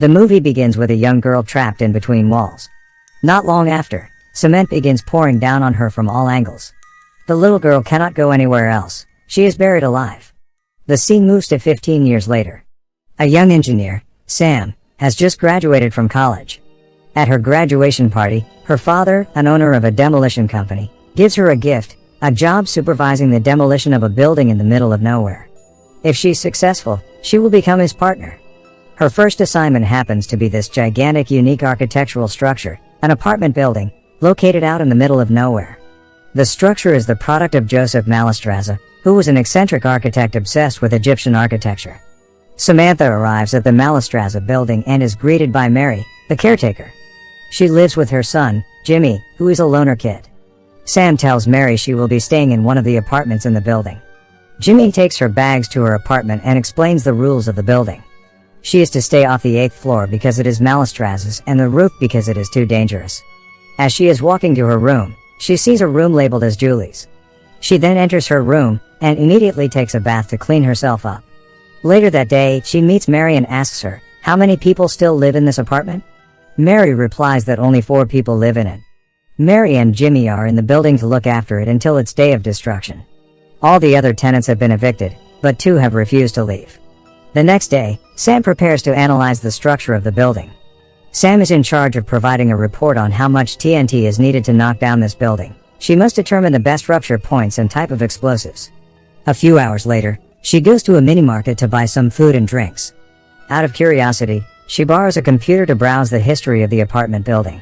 The movie begins with a young girl trapped in between walls. Not long after, cement begins pouring down on her from all angles. The little girl cannot go anywhere else. She is buried alive. The scene moves to 15 years later. A young engineer, Sam, has just graduated from college. At her graduation party, her father, an owner of a demolition company, gives her a gift, a job supervising the demolition of a building in the middle of nowhere. If she's successful, she will become his partner. Her first assignment happens to be this gigantic, unique architectural structure, an apartment building, located out in the middle of nowhere. The structure is the product of Joseph Mallestraza, who was an eccentric architect obsessed with Egyptian architecture. Samantha arrives at the Mallestraza building and is greeted by Mary, the caretaker. She lives with her son, Jimmy, who is a loner kid. Sam tells Mary she will be staying in one of the apartments in the building. Jimmy takes her bags to her apartment and explains the rules of the building. She is to stay off the 8th floor because it is Mallestraza's, and the roof because it is too dangerous. As she is walking to her room, she sees a room labeled as Julie's. She then enters her room, and immediately takes a bath to clean herself up. Later that day, she meets Mary and asks her, how many people still live in this apartment? Mary replies that only 4 people live in it. Mary and Jimmy are in the building to look after it until its day of destruction. All the other tenants have been evicted, but 2 have refused to leave. The next day, Sam prepares to analyze the structure of the building. Sam is in charge of providing a report on how much TNT is needed to knock down this building. She must determine the best rupture points and type of explosives. A few hours later, she goes to a mini-market to buy some food and drinks. Out of curiosity, she borrows a computer to browse the history of the apartment building.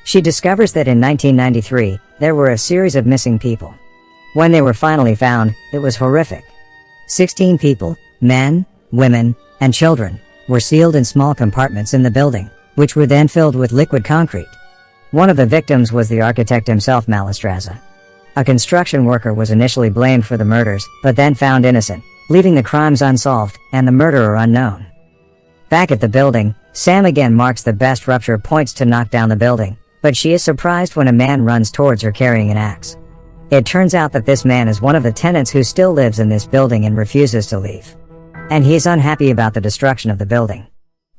She discovers that in 1993, there were a series of missing people. When they were finally found, it was horrific. 16 people, men, women, and children, were sealed in small compartments in the building, which were then filled with liquid concrete. One of the victims was the architect himself, Mallestraza. A construction worker was initially blamed for the murders, but then found innocent, leaving the crimes unsolved, and the murderer unknown. Back at the building, Sam again marks the best rupture points to knock down the building, but she is surprised when a man runs towards her carrying an axe. It turns out that this man is one of the tenants who still lives in this building and refuses to leave. And he is unhappy about the destruction of the building.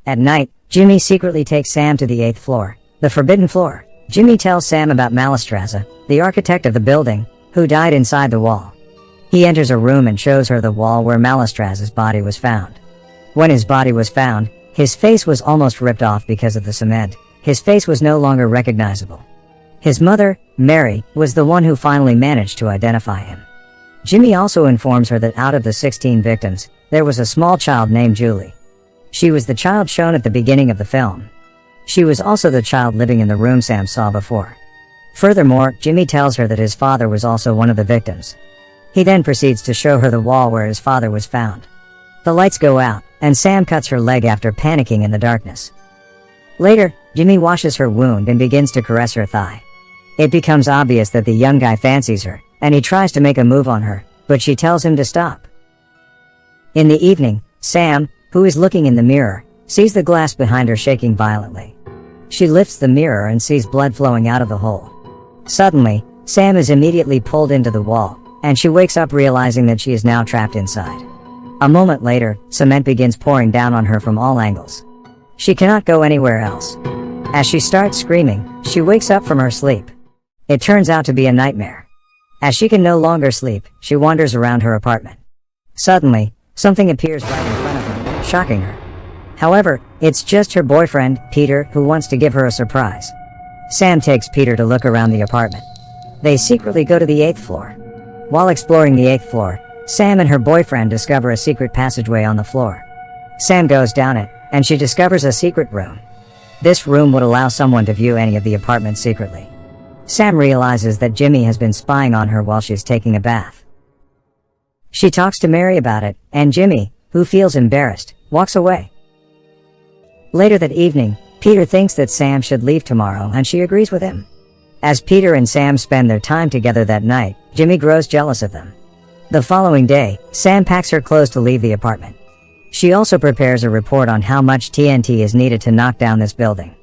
At night, Jimmy secretly takes Sam to the 8th floor, the forbidden floor. Jimmy tells Sam about Mallestraza, the architect of the building, who died inside the wall. He enters a room and shows her the wall where Mallestraza's body was found. When his body was found, his face was almost ripped off because of the cement. His face was no longer recognizable. His mother, Mary, was the one who finally managed to identify him. Jimmy also informs her that out of the 16 victims, there was a small child named Julie. She was the child shown at the beginning of the film. She was also the child living in the room Sam saw before. Furthermore, Jimmy tells her that his father was also one of the victims. He then proceeds to show her the wall where his father was found. The lights go out, and Sam cuts her leg after panicking in the darkness. Later, Jimmy washes her wound and begins to caress her thigh. It becomes obvious that the young guy fancies her, and he tries to make a move on her, but she tells him to stop. In the evening, Sam, who is looking in the mirror, sees the glass behind her shaking violently. She lifts the mirror and sees blood flowing out of the hole. Suddenly, Sam is immediately pulled into the wall, and she wakes up realizing that she is now trapped inside. A moment later, cement begins pouring down on her from all angles. She cannot go anywhere else. As she starts screaming, she wakes up from her sleep. It turns out to be a nightmare. As she can no longer sleep, she wanders around her apartment. Suddenly, something appears right in front of her, shocking her. However, it's just her boyfriend, Peter, who wants to give her a surprise. Sam takes Peter to look around the apartment. They secretly go to the 8th floor. While exploring the 8th floor, Sam and her boyfriend discover a secret passageway on the floor. Sam goes down it, and she discovers a secret room. This room would allow someone to view any of the apartments secretly. Sam realizes that Jimmy has been spying on her while she's taking a bath. She talks to Mary about it, and Jimmy, who feels embarrassed, walks away. Later that evening, Peter thinks that Sam should leave tomorrow, and she agrees with him. As Peter and Sam spend their time together that night, Jimmy grows jealous of them. The following day, Sam packs her clothes to leave the apartment. She also prepares a report on how much TNT is needed to knock down this building.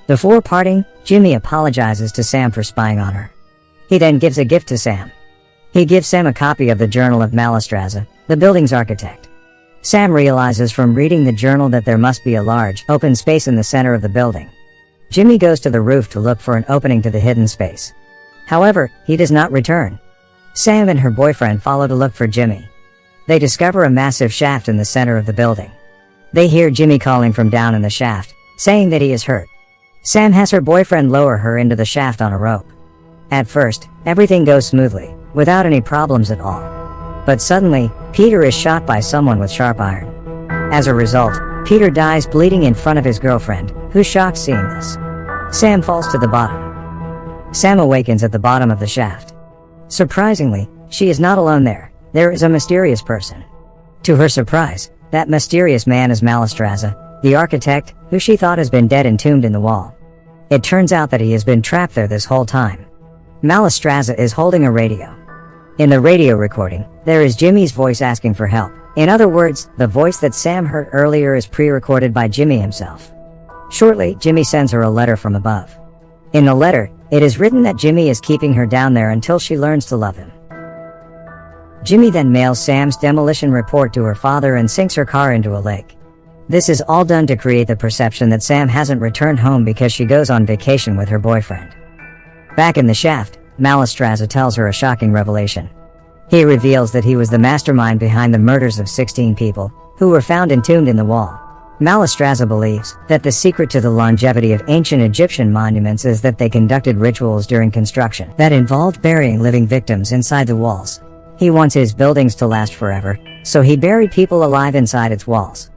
Before parting, Jimmy apologizes to Sam for spying on her. He then gives a gift to Sam. He gives Sam a copy of the Journal of Mallestraza, the building's architect. Sam realizes from reading the journal that there must be a large, open space in the center of the building. Jimmy goes to the roof to look for an opening to the hidden space. However, he does not return. Sam and her boyfriend follow to look for Jimmy. They discover a massive shaft in the center of the building. They hear Jimmy calling from down in the shaft, saying that he is hurt. Sam has her boyfriend lower her into the shaft on a rope. At first, everything goes smoothly, without any problems at all. But suddenly, Peter is shot by someone with sharp iron. As a result, Peter dies bleeding in front of his girlfriend, who's shocked seeing this. Sam falls to the bottom. Sam awakens at the bottom of the shaft. Surprisingly, she is not alone there. There is a mysterious person. To her surprise, that mysterious man is Mallestraza, the architect, who she thought has been dead entombed in the wall. It turns out that he has been trapped there this whole time. Mallestraza is holding a radio. In the radio recording, there is Jimmy's voice asking for help. In other words, the voice that Sam heard earlier is pre-recorded by Jimmy himself. Shortly, Jimmy sends her a letter from above. In the letter, it is written that Jimmy is keeping her down there until she learns to love him. Jimmy then mails Sam's demolition report to her father and sinks her car into a lake. This is all done to create the perception that Sam hasn't returned home because she goes on vacation with her boyfriend. Back in the shaft, Mallestraza tells her a shocking revelation. He reveals that he was the mastermind behind the murders of 16 people, who were found entombed in the wall. Mallestraza believes that the secret to the longevity of ancient Egyptian monuments is that they conducted rituals during construction that involved burying living victims inside the walls. He wants his buildings to last forever, so he buried people alive inside its walls.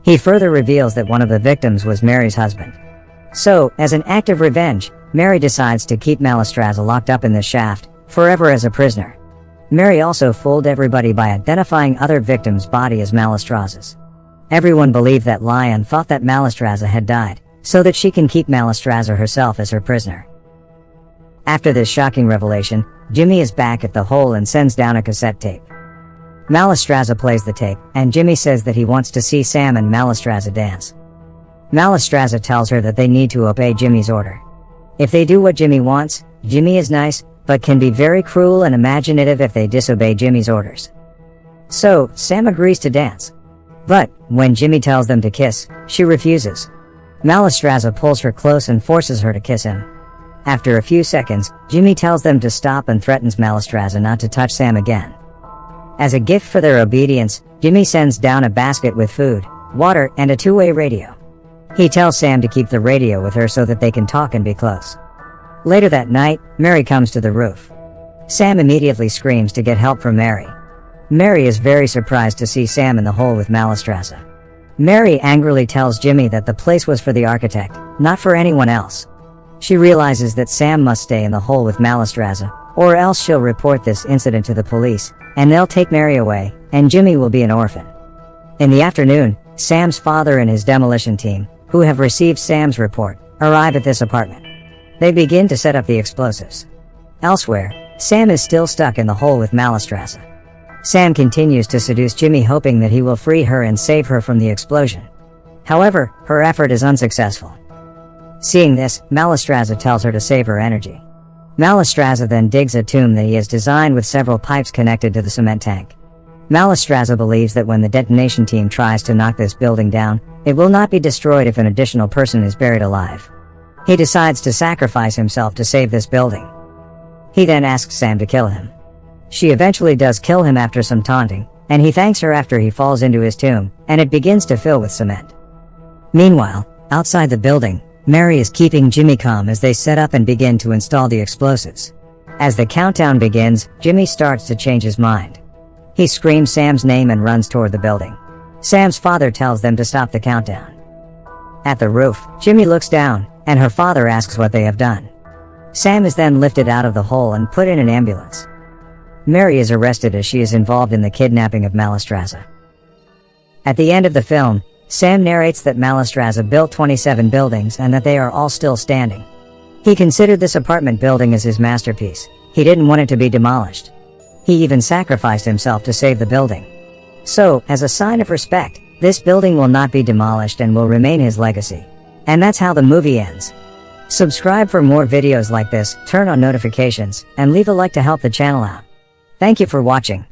He further reveals that one of the victims was Mary's husband. So, as an act of revenge, Mary decides to keep Mallestraza locked up in the shaft, forever as a prisoner. Mary also fooled everybody by identifying other victims' body as Mallestraza's. Everyone believed that lie and thought that Mallestraza had died, so that she can keep Mallestraza herself as her prisoner. After this shocking revelation, Jimmy is back at the hole and sends down a cassette tape. Mallestraza plays the tape, and Jimmy says that he wants to see Sam and Mallestraza dance. Mallestraza tells her that they need to obey Jimmy's order. If they do what Jimmy wants, Jimmy is nice, but can be very cruel and imaginative if they disobey Jimmy's orders. So, Sam agrees to dance. But, when Jimmy tells them to kiss, she refuses. Mallestraza pulls her close and forces her to kiss him. After a few seconds, Jimmy tells them to stop and threatens Mallestraza not to touch Sam again. As a gift for their obedience, Jimmy sends down a basket with food, water, and a two-way radio. He tells Sam to keep the radio with her so that they can talk and be close. Later that night, Mary comes to the roof. Sam immediately screams to get help from Mary. Mary is very surprised to see Sam in the hole with Mallestraza. Mary angrily tells Jimmy that the place was for the architect, not for anyone else. She realizes that Sam must stay in the hole with Mallestraza, or else she'll report this incident to the police, and they'll take Mary away, and Jimmy will be an orphan. In the afternoon, Sam's father and his demolition team, who have received Sam's report, arrive at this apartment. They begin to set up the explosives. Elsewhere, Sam is still stuck in the hole with Mallestraza. Sam continues to seduce Jimmy, hoping that he will free her and save her from the explosion. However, her effort is unsuccessful. Seeing this, Mallestraza tells her to save her energy. Mallestraza then digs a tomb that he has designed with several pipes connected to the cement tank. Mallestraza believes that when the detonation team tries to knock this building down, it will not be destroyed if an additional person is buried alive. He decides to sacrifice himself to save this building. He then asks Sam to kill him. She eventually does kill him after some taunting, and he thanks her after he falls into his tomb, and it begins to fill with cement. Meanwhile, outside the building, Mary is keeping Jimmy calm as they set up and begin to install the explosives. As the countdown begins, Jimmy starts to change his mind. He screams Sam's name and runs toward the building. Sam's father tells them to stop the countdown. At the roof, Jimmy looks down, and her father asks what they have done. Sam is then lifted out of the hole and put in an ambulance. Mary is arrested as she is involved in the kidnapping of Mallestraza. At the end of the film, Sam narrates that Mallestraza built 27 buildings and that they are all still standing. He considered this apartment building as his masterpiece. He didn't want it to be demolished. He even sacrificed himself to save the building. So, as a sign of respect, this building will not be demolished and will remain his legacy. And that's how the movie ends. Subscribe for more videos like this, turn on notifications, and leave a like to help the channel out. Thank you for watching.